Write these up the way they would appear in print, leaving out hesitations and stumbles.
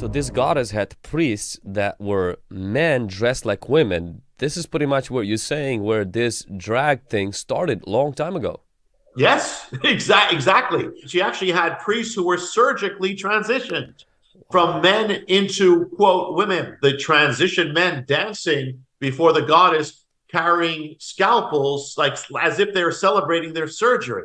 So this goddess had priests that were men dressed like women. This is pretty much what you're saying, where this drag thing started a long time ago. Yes, exactly. She actually had priests who were surgically transitioned from men into, quote, women. The transition men dancing before the goddess, carrying scalpels, like as if they're celebrating their surgery.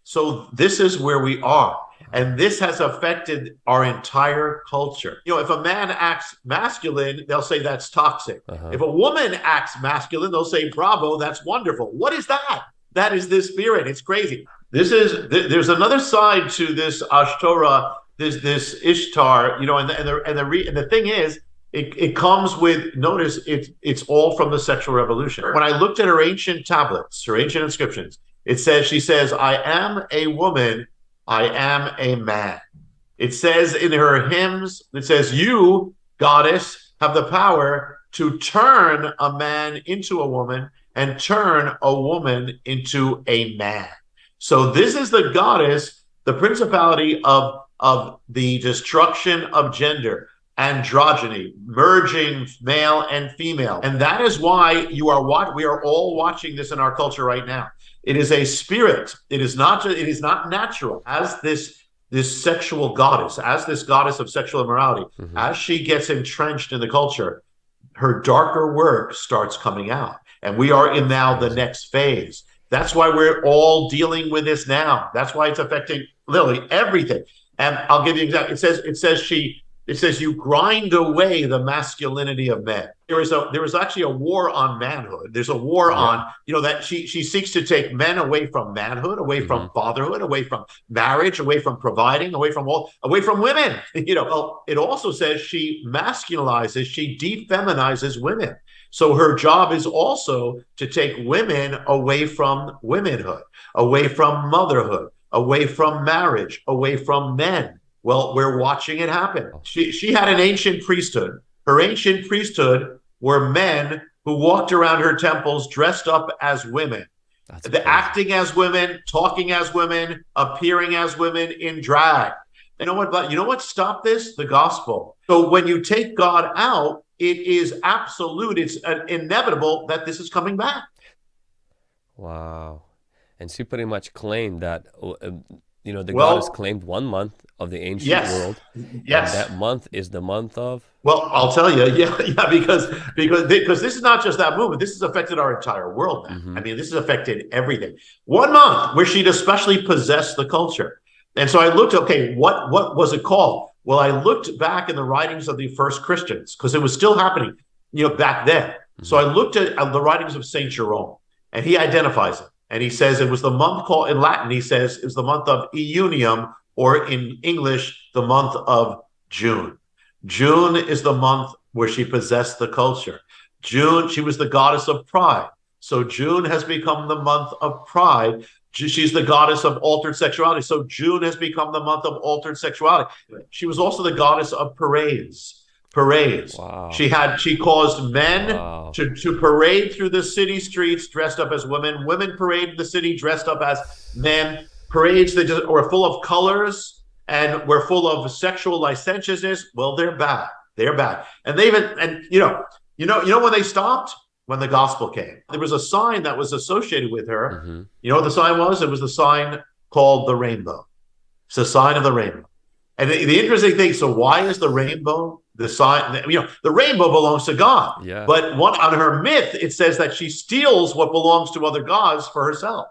So this is where we are. And this has affected our entire culture. You know, if a man acts masculine, they'll say that's toxic. If a woman acts masculine, they'll say, bravo, that's wonderful. What is that? That is the spirit. It's crazy. There's another side to this Ashtoreth, this Ishtar, you know, and the thing is, it comes with, notice, it's all from the sexual revolution. When I looked at her ancient tablets, her ancient inscriptions, she says, I am a woman, I am a man. It says in her hymns, it says, you, goddess, have the power to turn a man into a woman and turn a woman into a man. So this is the goddess, the principality of the destruction of gender, androgyny, merging male and female. And that is why we are all watching this in our culture right now. It is a spirit. It is not natural. As this sexual goddess, as this goddess of sexual immorality, as she gets entrenched in the culture, her darker work starts coming out. And we are in now the next phase. That's why we're all dealing with this now. That's why it's affecting literally everything. And I'll give you an example. It says you grind away the masculinity of men. There is actually a war on manhood. There's a war on, you know, that she seeks to take men away from manhood, away from fatherhood, away from marriage, away from providing, away from women. You know, well, it also says she masculinizes, she defeminizes women. So her job is also to take women away from womanhood, away from motherhood, away from marriage, away from men. Well, we're watching it happen. She had an ancient priesthood. Her ancient priesthood were men who walked around her temples dressed up as women, acting as women, talking as women, appearing as women in drag. You know what stopped this? The gospel. So when you take God out, it is absolute. It's inevitable that this is coming back. Wow. And she pretty much claimed that, you know, the goddess claimed 1 month of the ancient world. Yes. And that month is the month of? Well, I'll tell you, because this is not just that movement. This has affected our entire world now. I mean, this has affected everything. 1 month where she'd especially possessed the culture. And so I looked, okay, what was it called? Well, I looked back in the writings of the first Christians, because it was still happening, you know, back then. So I looked at the writings of Saint Jerome, and he identifies it. And he says it was the month called, in Latin, he says it was the month of Iunium, or in English, the month of June. June is the month where she possessed the culture. June, she was the goddess of pride. So June has become the month of pride. She's the goddess of altered sexuality. So June has become the month of altered sexuality. She was also the goddess of parades. Wow. She caused men to parade through the city streets dressed up as women. Women parade in the city dressed up as men. Parades that were full of colors and were full of sexual licentiousness. Well, they're bad. They're bad. And you know when they stopped? When the gospel came. There was a sign that was associated with her. You know what the sign was? It was the sign called the rainbow. It's the sign of the rainbow. And the interesting thing, so why is the rainbow the sign? You know, the rainbow belongs to God. Yeah. But on her myth, it says that she steals what belongs to other gods for herself.